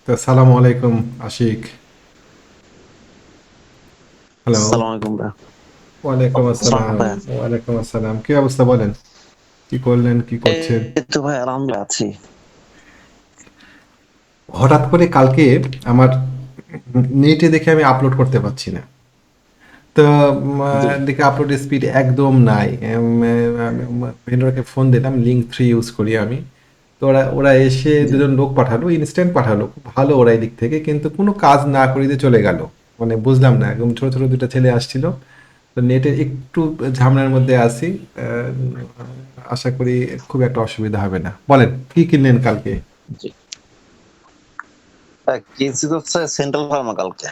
তো আসসালামু আলাইকুম আশিক। হ্যালো। আসসালামু আলাইকুম ভাইয়া। ওয়ালাইকুম আসসালাম আসসালাম। ভাইয়া। ওয়ালাইকুম আসসালাম, কি অবস্থা বলেন? কি করলেন, কি করছেন? এই তো ভাই আলহামদুলিল্লাহ আছি। হঠাৎ করে কালকে আমার নেটে দেখে আমি আপলোড করতে পারছি না। তো জি দেখে আপলোডের স্পিড একদম নাই। ভেন্ডরকে ফোন দিলাম, লিঙ্ক 3 ইউজ করি আমি। তো ওরা ওরা এসে জি দুজন লোক পাঠালো, ইনস্ট্যান্ট পাঠালো, খুব ভালো ওরা এই দিক থেকে, কিন্তু কোনো কাজ না করে দিয়ে চলে গেল। মানে বুঝলাম না, একদম ছোট ছোট দুটো ছেলে আসছিল। তো নেটে একটু ঝামেলার মধ্যে আছি। আশা করি খুব একটা অসুবিধা হবে না। বলেন কি কিনলেন কালকে? জি। কিনছি তো হচ্ছে সেন্ট্রাল ফার্মা কালকে,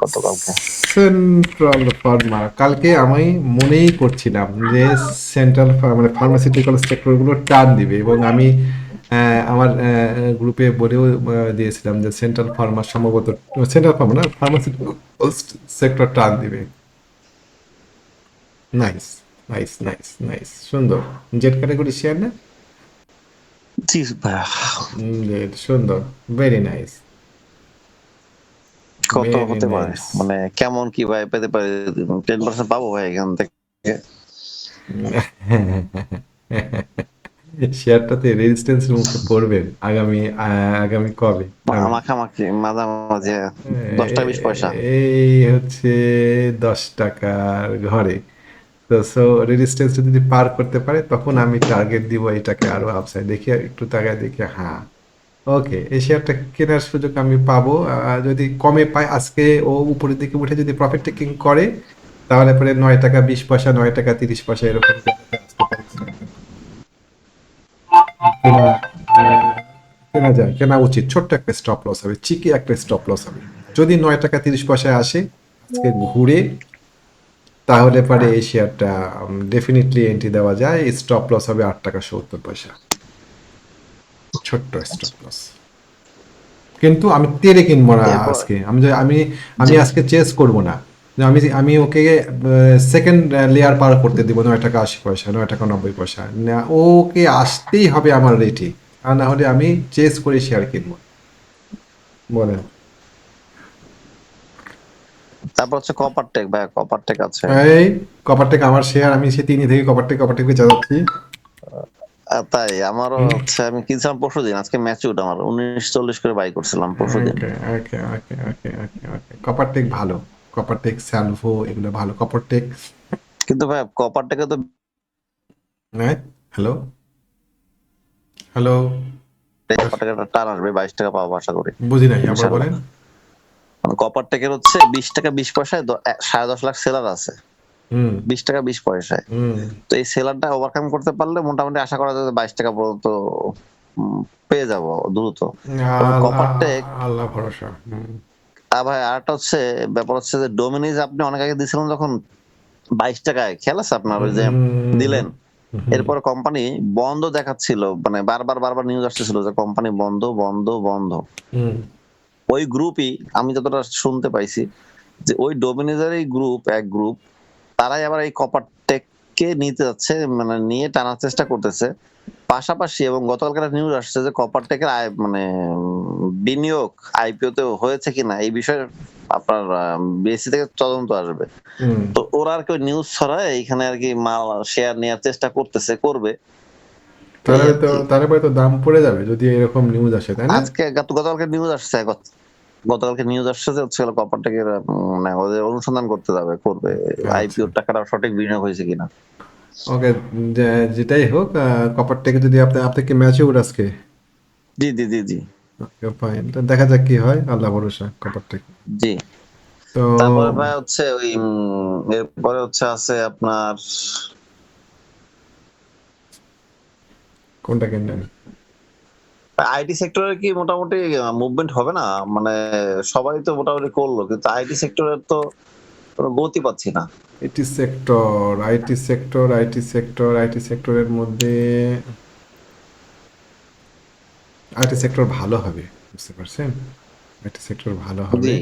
গতকালকে। সেন্ট্রাল ফার্মা কালকে আমি মনেই করছিলাম যে সেন্ট্রাল মানে ফার্মাসিউটিক্যাল সেক্টরগুলো টান দিবে, এবং আমি আমার গ্রুপে বলেও দিয়েছিলাম যে সেন্ট্রাল ফার্মা সম্ভবত, সেন্ট্রাল ফার্মা না, ফার্মাসিউটিক্যাল সেক্টর টান দিবে। নাইস, নাইস, নাইস, নাইস, সুন্দর। জেড ক্যাটাগরি শেয়ার না? জি ভাইয়া। জেড, সুন্দর, ভেরি নাইস, কত ভেরি হতে পারে, নাইস। মানে কেমন কি ভাই পেতে পারে? 10% পাবো ভাই এখান থেকে? শেয়ারটাতে রেজিস্ট্যান্সের মুখে পড়বেন আগামী আগামী কবে আমি মাখামাখি মাঝামাঝি 10 টাকা 20 পয়সা। এই হচ্ছে 10 টাকার ঘরে। তো সো রেজিস্ট্যান্স যদি পার করতে পারে তখন আমি টার্গেট দিব এটাকে আরো আপসাইড দেখি, একটু টাকা দেখি। হ্যাঁ, ওকে, এই শেয়ারটা কেনার সুযোগ আমি পাবো যদি কমে পাই আজকে। ও উপরের দিকে উঠে যদি প্রফিট টেকিং করে, তাহলে পরে 9 টাকা 20 পয়সা, 9 টাকা 30 পয়সা এরকম জায়গাতে আসতে পারে। কেনা কেনা যায়, কেনা উচিত। ছোট্ট একটা স্টপ লস হবে, চিকি একটা স্টপ লস হবে। যদি 9 টাকা 30 পয়সায় আসে আজকে ঘুরে, তাহলে পরে এই শেয়ারটা ডেফিনেটলি এন্ট্রি দেওয়া যায়। স্টপ লস হবে 8 টাকা 70 পয়সা, ছোট্ট স্টপ লস। কিন্তু আমি তেরে কিনবো না এরপর আজকে। আমি আমি জি আজকে চেস করব না। যে আমি আমি ওকে সেকেন্ড লেয়ার পার করতে দিব 9 টাকা 80 পয়সা, 9 টাকা 90 পয়সা না, ওকে আসতেই হবে আমার রেটে। আর না হলে আমি চেস করে শেয়ার কিনবো। বলেন। তারপর হচ্ছে কপার টেক ভাই, কপার টেক আছে। এই কপারটেক আমার শেয়ার, আমি সে 3 থেকে কপারটেক চালাচ্ছি। তাই আমারও হুম। হচ্ছে, আমি কিনছিলাম পরশুদিন, আজকে ম্যাচিউড আমার 1940 করে বাই করছিলাম পরশুদিন। ওকে, ওকে, ওকে, ওকে, ওকে, ওকে, কপারটেক ভালো। কপারটেক, স্যালভো, এগুলো ভালো। কপারটেক। কিন্তু ভাই কপার টেকে তো হ্যালো, হ্যালো। কপার টেকের একটা টান আসবে, 22 টাকা পাবো আশা করি বুঝি নাই, আবার ইনশাল্লাহ। বলেন। মানে কপার টেকের হচ্ছে 20 টাকা 20 পয়সায় 10.5 লাখ সেলার আছে। হুম। 20 টাকা 20 পয়সায়। হুম। তো এই সেলারটা ওভারকাম করতে পারলে মোটামুটি আশা করা যায় যে 22 টাকা পর্যন্ত উম, পেয়ে যাব দ্রুত। এবং কপার টেক, আল্লাহ ভরসা। হুম। ভাই আরেকটা হচ্ছে ব্যাপার হচ্ছে যে ডোমিনিজ আপনি অনেক আগে দিয়েছিলেন যখন 22 টাকায়, খেয়াল আছে আপনার? ওই যে হুম। দিলেন, হুম। এরপর কোম্পানি বন্ধ দেখাচ্ছিল, মানে বারবার বারবার নিউজ আসতেছিল যে কোম্পানি বন্ধ বন্ধ বন্ধ। হুম। ওই গ্রুপই, আমি যতটা শুনতে পাইছি, যে ওই ডোমিনিজের এই গ্রুপ, এক গ্রুপ, তারাই আবার এই কপার টেককে নিতে যাচ্ছে, মানে নিয়ে টানার চেষ্টা করতেছে পাশাপাশি। এবং গতকালকে একটা নিউজ আসছে যে কপার টেকের মানে বিনিয়োগ আইপিও তে হয়েছে কিনা এই বিষয়ে আপনার বিএসসি থেকে তদন্ত আসবে। হুম। তো ওরা আর কি নিউজ ছড়ায় এইখানে আর কি মাল শেয়ার নেওয়ার চেষ্টা করতেছে, করবে এই আর কি। তারপরে তো দাম পড়ে যাবে যদি এরকম নিউজ আসে, তাই না? আজকে গতকালকে নিউজ আসছে, গতকালকে নিউজ আসছে যে হচ্ছে কপার টেকের মানে ওদের অনুসন্ধান করতে যাবে, করবে আচ্ছা, আইপিওর টাকাটা সঠিক বিনিয়োগ হয়েছে কিনা। ওকে। যেটাই হোক, কপার থেকে যদি আপনি কি ম্যাচে উঠ আজকে? জি জি জি জি ওকে, ফাইন, দেখা যাক কি হয়, আল্লাহ ভরসা কপার থেকে। জি। তো তারপরে ভাই হচ্ছে ওই এরপরে হচ্ছে আছে আপনার কোনটা কিনলেন? আইটি সেক্টরে কি মোটামুটি মুভমেন্ট হবে না? মানে সবাই তো মোটামুটি করলো, কিন্তু আইটি সেক্টরের তো কোনো গতি পাচ্ছি না। আইটি সেক্টরের মধ্যে আইটি সেক্টর ভালো হবে, বুঝতে পারছেন? আইটি সেক্টর ভালো হবে। জি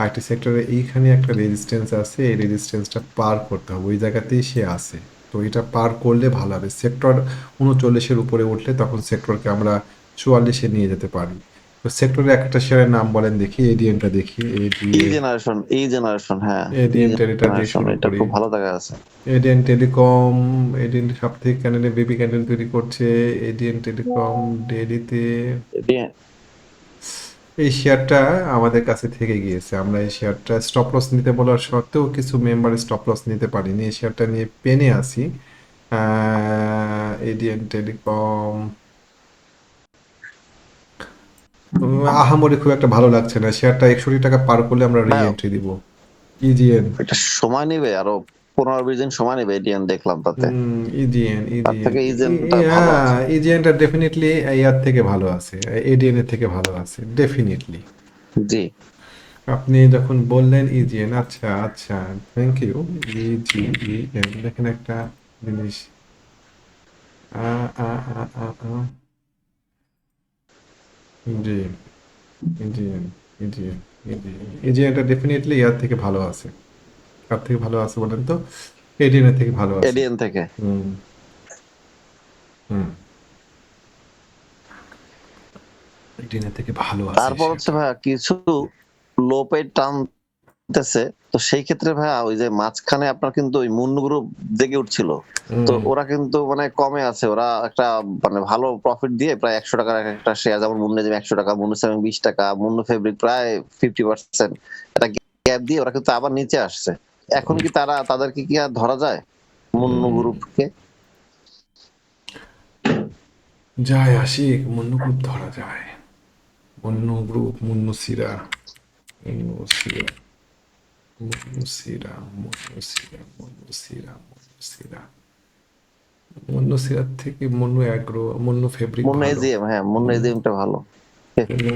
আইটি সেক্টরে এইখানে একটা রেজিস্ট্যান্স আছে, এই রেজিস্ট্যান্সটা পার করতে হবে, ওই জায়গাতেই সে আছে। তো এটা পার করলে ভালো হবে। সেক্টর 39-এর উপরে উঠলে তখন সেক্টরকে আমরা 44-এ নিয়ে যেতে পারি। তো সেক্টরে একটা শেয়ারের নাম বলেন দেখি, এডিএনটা দেখি, ই জেনারেশন, হ্যাঁ, ই এডিএন টেলিটা দিয়ে জেনারেশন শুরু এটা করি। খুব ভালো জায়গায় আছে। এডিএন টেলিকম, এডিএন সপ্তাহিক ক্যান্ডেলে বেবি ক্যান্ডেল তৈরি করছে। এডিএন টেলিকম ডেইলিতে এটি- এই শেয়ারটা আমাদের কাছে থেকে গিয়েছে, আমরা এই শেয়ারটা স্টপ লস নিতে বলার সত্ত্বেও কিছু মেম্বার স্টপ লস নিতে পারিনি, এই শেয়ারটা নিয়ে পেনে আসি। এডিএন টেলিকম আহামরি খুব একটা ভালো লাগছে না, শেয়ারটা 61 টাকা পার করলে আমরা রি ভাই এন্ট্রি দিব। ইজিএন, এটা সময় নেবে, আরো 15-20 দিন সময় নেবে, এটিএন দেখলাম তাতে। ইজিএন, তার ইজিএন, থেকে ইজেনটা ভালো আছে। ইজিএনটা ডেফিনেটলি ইয়ার থেকে ভালো আছে, এডিএন এর থেকে ভালো আছে ডেফিনেটলি। জি। আপনি যখন বললেন ইজিএন, আচ্ছা আচ্ছা, থ্যাংক ইউ। ইজিইএন দেখেন একটা জিনিস, আ আ আ আ আ জি, ইজিএন, ইজিএন, ইজিএন, ইজিএনটা ডেফিনেটলি ইয়ার থেকে ভালো আছে। কার থেকে ভালো আছে বলেন তো? এডিএন এর থেকে ভালো আছে। এডিএন থেকে। হুম, হুম, এডিএন এর থেকে ভালো আছে তারপর হচ্ছে সেটা। ভাইয়া কিছু লোপে টানতেছে, তো সেই ক্ষেত্রে ভাইয়া ওই যে মাঝখানে আপনার কিন্তু ওই মুন্নু গ্রুপ জেগে উঠছিল, তো হুম, ওরা কিন্তু মানে কমে আছে, ওরা একটা মানে ভালো প্রফিট দিয়ে প্রায় 100 টাকার একটা শেয়ার, যেমন মুন্নু যেমন 100 টাকা, মুন্নু সেভেন 20 টাকা, মুন্নু ফেব্রিক প্রায় 50% একটা গ্যাপ দিয়ে ওরা কিন্তু আবার নিচে আসছে। এখন কি তাদেরকে কি আর ধরা যায় মুন্নু গ্রুপকে? যায় আশিক, মুন্নু গ্রুপ ধরা যায়। মুন্নু গ্রুপ, মুন্নু সিরা, মুন্নু সিরা, মুন্নু সিরা, মুন্নু সিরা, মুন্নু সিরা, মুন্নু সিরা, মুন্নু সিরার থেকে মুন্নু অ্যাগ্রো, মুন্নু ফেব্রিক মুন্নু ভালো। এজিএম, হ্যাঁ মুন্নু এজিএমটা ভালো। কিন্তু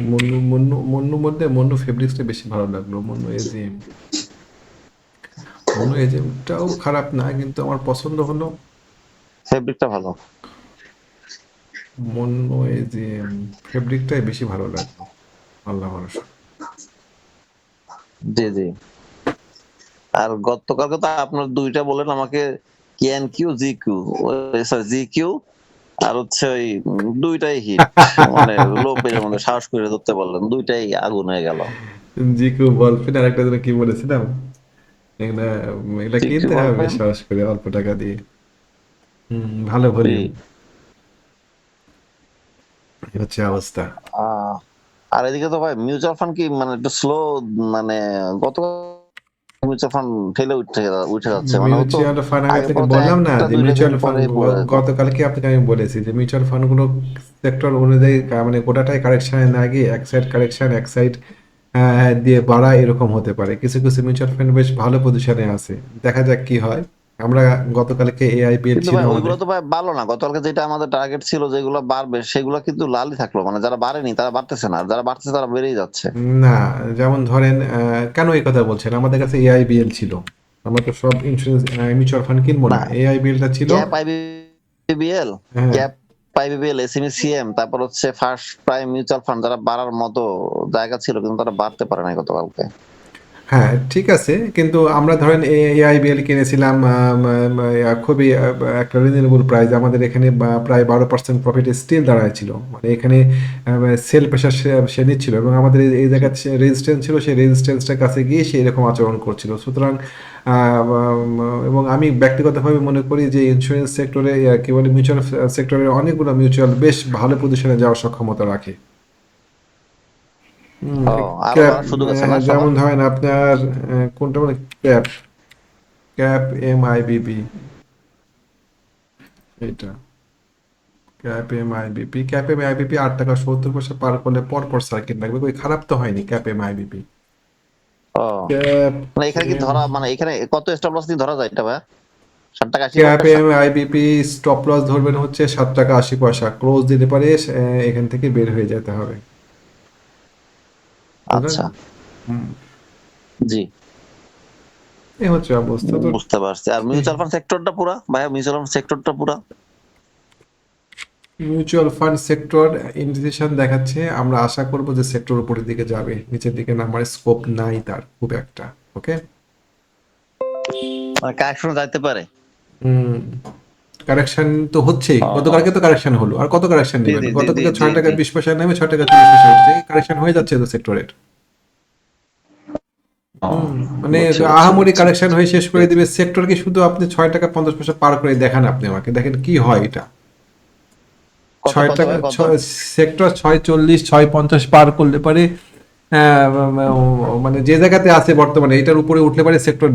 মুন্নু মধ্যে মুন্নু ফেব্রিক্সটা বেশি ভালো লাগলো, মুন্নু এজিএম। মুন্নু এজিএমটাও খারাপ না, কিন্তু আমার পছন্দ হলো ফেব্রিকটা ভালো। মুন্নু এজিএম, ফেব্রিকটাই বেশি ভালো লাগলো, আল্লাহ ভরসা। জি জি। আর গতকালকে তো আপনার দুইটা বলেন আমাকে, Q Q G Q, sorry G Q, আর হচ্ছে ওই দুইটাই হিট, মানে লো পেজের মধ্যে সাহস করে ধরতে বললেন, দুইটাই আগুন হয়ে গেল। জিকু বলফিন আর একটা যেন কি বলেছিলাম, এগুলা এগুলা জি কিউ কিনতে হবে বলবেন। সাহস করে অল্প টাকা দিয়ে। ভালো জি। ভলিউম, এই হচ্ছে অবস্থা। আহ, আর এদিকে তো ভাই মিউচুয়াল ফান্ড কি মানে একটু স্লো, মানে গত মিউচুয়াল ফান্ড ঠেলে উঠে উঠে যাচ্ছে, মানে ও তো মিউচুয়াল ফান্ড আমি আগে আপনাকে পড়তো বললাম না একটা যে দুইটা দিন মিউচুয়াল ফান্ড, পরে পড়ে যেত। গতকালকে আপনাকে আমি বলেছি যে মিউচুয়াল ফান্ডগুলো সেক্টর অনুযায়ী মানে গোটাটাই কারেকশনে না গিয়ে এক সাইড কারেকশন, এক সাইড দিয়ে বাড়া, এরকম হতে পারে। কিছু কিছু মিউচুয়াল ফান্ড বেশ ভালো পজিশনে আছে, দেখা যাক কি হয়। আমরা গতকালকে এআইপিএল কিন্তু ছিল ভাই আমাদের। ওইগুলো তো ভাই ভালো না, গতকালকে যেটা আমাদের টার্গেট ছিল যেগুলো বাড়বে সেগুলো কিন্তু লালই থাকলো, মানে যারা বাড়েনি তারা বাড়তেছে না, আর যারা বাড়তেছে তারা বেড়েই যাচ্ছে। না, যেমন ধরেন কেন এই কথা বলছেন, আমাদের কাছে এআইবিএল ছিল, আমরা তো সব ইন্স্যুরেন্স মিউচুয়াল ফান্ড কিনবো না, না, এআইবিএলটা ছিল। ক্যাপ আইবিবিএল, হ্যাঁ, ক্যাপ আইবিবিএল, এসএমই সিএম, তারপর হচ্ছে ফার্স্ট প্রাইম মিউচুয়াল ফান্ড, যারা বাড়ার মতো জায়গা ছিল কিন্তু তারা বাড়তে পারে নাই গতকালকে। হ্যাঁ, ঠিক আছে, কিন্তু আমরা ধরেন এআইবিএল কিনেছিলাম খুবই একটা রিজনেবল প্রাইস, আমাদের এখানে প্রায় 12% প্রফিট স্টিল দাঁড়ায় ছিল, মানে এখানে সেল প্রেশার সে নিচ্ছিল, এবং আমাদের এই জায়গায় রেজিস্ট্যান্স ছিল, সেই রেজিস্ট্যান্সটার কাছে গিয়ে সে এরকম আচরণ করছিল। সুতরাং এবং আমি ব্যক্তিগতভাবে মনে করি যে ইন্স্যুরেন্স সেক্টরে, কি বলে, মিউচুয়াল সেক্টরের অনেকগুলো মিউচুয়াল বেশ ভালো পজিশনে যাওয়ার সক্ষমতা রাখে। ও, আরো ক্যাপ, বাড়ার সুযোগ আছে না সবার? যেমন ধরেন আপনার কোনটা বলে, ক্যাপ, ক্যাপ এমআইবিপি, এটা ক্যাপ এমআইবিপি 8 টাকা 70 পয়সা পার করলে পরপর সার্কিট লাগবে, কই খারাপ তো হয়নি ক্যাপ এমআইবিপি। ও, ক্যাপ মানে এখানে কি এম ধরা, মানে এখানে কত স্টপ লস দিয়ে ধরা যায় এটা ভাই? 60 টাকা 80 ক্যাপ পয়সা? এমআইবিপি স্টপ লস ধরবেন হচ্ছে 7 টাকা 80 পয়সা, ক্লোজ দিতে পারে, এখান থেকে বের হয়ে যেতে হবে, বুঝলেন? আচ্ছা। হুম, জি, এই হচ্ছে অবস্থা তো। বুঝতে পারছি। আর মিউচুয়াল ফান্ড সেক্টরটা পুরা ভাইয়া, মিউচুয়াল ফান্ড সেক্টরটা পুরা মিউচুয়াল ফান্ড সেক্টর ইন্ডিসিশন দেখাচ্ছে, আমরা আশা করব যে সেক্টর উপরের দিকে যাবে, নিচের দিকে নামার স্কোপ নাই তার খুব একটা। ওকে। মানে কারেকশনে যাইতে পারে। হুম, কারেকশন তো হচ্ছেই, ও, গতকালকে তো কারেকশন হলো, আর কত কারেকশন জি নেবেন? জি জি জি গতকালকে জি 6 টাকা জি 20 পয়সা নেমে 6 টাকা 40 পয়সা উঠছে, কারেকশন হয়ে যাচ্ছে তো সেক্টরের। ও, মানে বুঝছি বুঝছি আহামরি বুঝছি কারেকশন বুঝছি। হয়ে শেষ করে দিবে সেক্টরকে, শুধু আপনি 6 টাকা 50 পয়সা পার করে দেখান, আপনি আমাকে দেখেন কি হয় এটা। কত ছয় কত টাকা ভাই কত? ছয় সেক্টর 6.40 6.50 পার করলে পারে মানে যে জায়গাতে আছে বর্তমানে এটার উপরে উঠলে পারে সেক্টর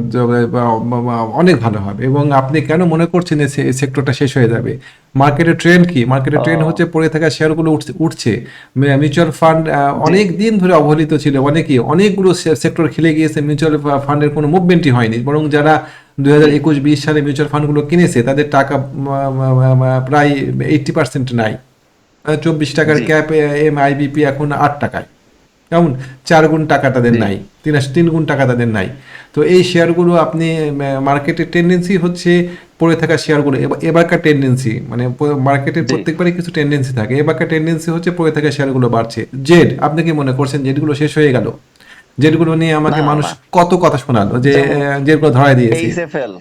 অনেক ভালো হবে। এবং আপনি কেন মনে করছেন যে সেক্টরটা শেষ হয়ে যাবে? মার্কেটের ট্রেন্ড কি? মার্কেটের ট্রেন্ড হচ্ছে ও, পড়ে থাকা শেয়ারগুলো উঠছে উঠছে। মিউচুয়াল ফান্ড জি অনেক দিন ধরে অবহেলিত ছিল, অনেকগুলো সেক্টর খেলে গিয়েছে, মিউচুয়াল ফান্ডের কোনো মুভমেন্টই হয়নি, বরং যারা জি 2021-20 সালে মিউচুয়াল ফান্ডগুলো কিনেছে তাদের টাকা প্রায় 80% নাই। 24 টাকার জি ক্যাপ এমআইবিপি এখন 8 টাকায়। কেমন? 4 গুণ টাকা তাদের জি নাই, 3 গুণ টাকা তাদের নাই। তো এই শেয়ারগুলো আপনি মার্কেটের টেন্ডেন্সি হচ্ছে পড়ে থাকা শেয়ারগুলো, এবারকার টেন্ডেন্সি মানে মার্কেটের জি। প্রত্যেকবারই কিছু টেন্ডেন্সি থাকে, এবারকার টেন্ডেন্সি হচ্ছে পড়ে থাকা শেয়ারগুলো বাড়ছে। জেড, আপনি কি মনে করছেন জেডগুলো শেষ হয়ে গেল? জেডগুলো নিয়ে আমাকে না মানুষ না, কত কথা শোনালো যে যেমন জেডগুলো ধরাই দিয়েছি। এইচএফএল,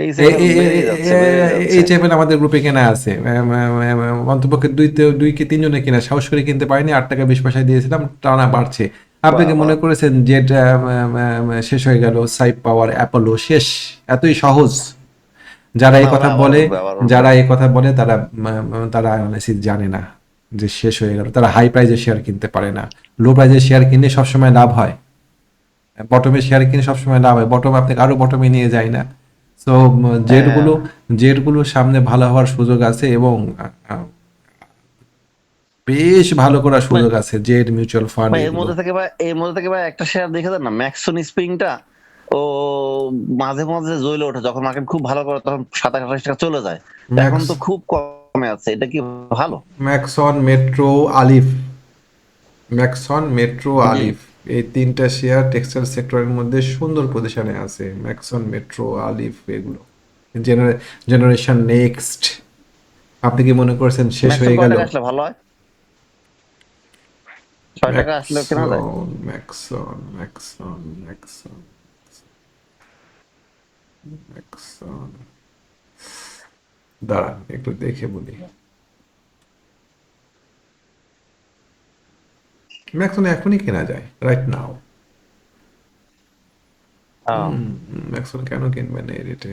এইচএফএল বেড়েই যাচ্ছে বেড়েই যাচ্ছে। এই চ্যাপেল আমাদের গ্রুপে কেনা আছে, অন্তপক্ষে 2 কি 3 জনে কিনা, সাহস করে কিনতে পারিনি, 8 টাকা 20 পয়সায় দিয়েছিলাম, টানা বাড়ছে। আপনি বাহ কি মনে বাহ। করেছেন যেটা শেষ হয়ে গেল? সাইপ পাওয়ার, অ্যাপোলো শেষ? এতই সহজ? যারা এই না কথা ভাই, আবার বলে, উঠবে আবার উঠবে। তারা তারা অ্যানালিসিস জানে না যে শেষ হয়ে গেল। তারা হাই প্রাইজের শেয়ার কিনতে পারে না, লো প্রাইজের শেয়ার কিনলে সবসময় লাভ হয়, বটমে শেয়ার কিনে সবসময় লাভ হয়, বটম আপনাকে আরো বটমে নিয়ে যায় না। সো হ্যাঁ জেটগুলো জেটগুলো সামনে ভালো হওয়ার সুযোগ আছে, এবং বেশ ভালো করার ভাই, সুযোগ আছে জেট মিউচুয়াল ফান্ড ভাই এগুলো। এর মধ্যে থেকে ভাই একটা শেয়ার দেখে দেন না, ম্যাক্সন স্প্রিংটা। ও মাঝে মাঝে জ্বলে ওঠে যখন মার্কেট খুব ভালো করে, তখন 27-28 টাকা চলে যায়। এখন ম্যাক্স তো খুব কমে আছে, এটা কি ভালো? ম্যাক্সন মেট্রো আলিফ, ম্যাক্সন মেট্রো জি। আলিফ, এই 3টা শেয়ার টেক্সটাইল সেক্টরের মধ্যে সুন্দর পজিশনে আছে। ম্যাক্সন মেট্রো আলিফ এগুলো জেনারেশন নেক্সট। আপনি কি মনে করছেন শেষ ম্যাক্সন হয়ে কয় গেল? টাকা আসলে ভালো হয়? 6 টাকা আসলে কেনা যায়? ম্যাক্সন ম্যাক্সন দাঁড়ান একটু দেখে বলি। ম্যাক্সন এখনই কেনা যায়, রাইট নাও। ও, ম্যাক্সন কেন কিনবেন এই রেটে?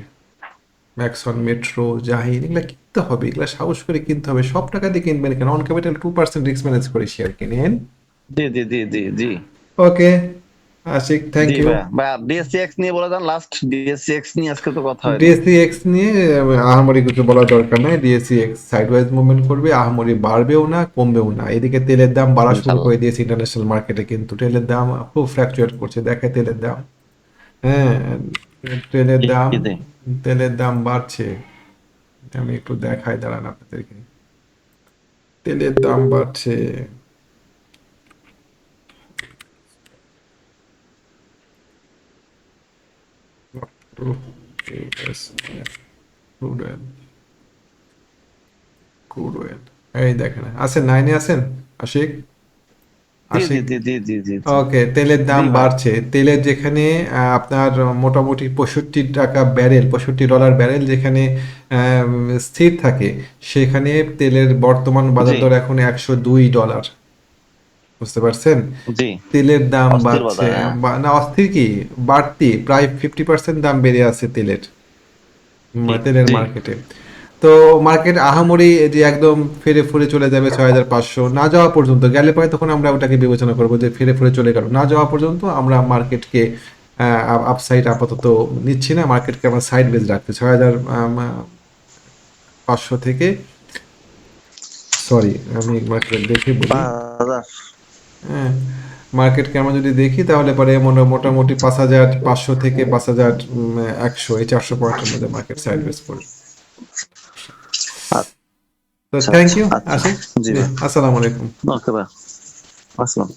ম্যাক্সন মেট্রো জাহির এগুলা কিনতে হবে, এগুলা সাহস করে কিনতে হবে। সব টাকা দিয়ে কিনবেন কেন? অন ক্যাপিটাল 2% রিস্ক ম্যানেজ করে শেয়ার কিনেন। জি জি জি জি জি ওকে আশিক, থ্যাংক জি। ইউ। ভাইয়া ভাইয়া, ডিএসসিএক্স নিয়ে বলে দেন, লাস্ট ডিএসসিএক্স নিয়ে আজকে তো কথা হয়নি। ডিএসসি এক্স নিয়ে আহামরি কিছু বলার দরকার নাই। ডিএসসি এক্স সাইডওয়াইজ মুভমেন্ট করবে, আহামরি বাড়বেও না কমবেও না। এদিকে তেলের দাম বাড়া শুরু ইনশাল্লাহ। করে দিয়েছে ইন্টারন্যাশনাল মার্কেটে, কিন্তু তেলের দাম খুব ফ্ল্যাকচুয়েট করছে, দেখে তেলের দাম। হ্যাঁ, তেলের জি দাম জি তেলের দাম বাড়ছে। আমি একটু দেখাই, দাঁড়ান আপনাদেরকে। তেলের দাম বাড়ছে। ক্রুড অয়েল, ক্রুড অয়েল, এই দেখেন আছেন, 9-এ আছেন আশিক? জি জি আশিক, জি জি জি জি জি ওকে। তেলের জি দাম ভাই। বাড়ছে। তেলের যেখানে আপনার মোটামুটি 65 টাকা ব্যারেল, $65 ব্যারেল যেখানে স্থির থাকে, সেখানে তেলের বর্তমান জি বাজার দর এখন $102। বুঝতে পারছেন? জি। তেলের দাম অস্থির বাড়ছে, বাজার, হ্যাঁ। না অস্থির কি, বাড়তি প্রায় 50% দাম বেড়ে আছে তেলের, জি তেলের জি মার্কেটে। তো মার্কেট আহামরি যে একদম ফেরে ফুরে চলে যাবে 6,500 না যাওয়া পর্যন্ত, গেলে পরে তখন আমরা ওটাকে বিবেচনা করবো যে ফেরে ফুরে চলে গেল। না যাওয়া পর্যন্ত আমরা মার্কেটকে আপসাইড আপাতত নিচ্ছি না, মার্কেটকে আমরা সাইড বেজ রাখছি 6,500 থেকে। সরি, আমি মার্কেট দেখে বলি। বাজার। হ্যাঁ, মার্কেটকে আমরা যদি দেখি তাহলে পরে মোটামুটি 5,500 থেকে 5,100, এই 400 পয়েন্টের মধ্যে মার্কেট সাইড বেজ করবে। তো আচ্ছা থ্যাংক আচ্ছা ইউ আচ্ছা। আশিক। জি জি, ভাই। আসসালামু আলাইকুম। ওকে ভাই, আসসালাম।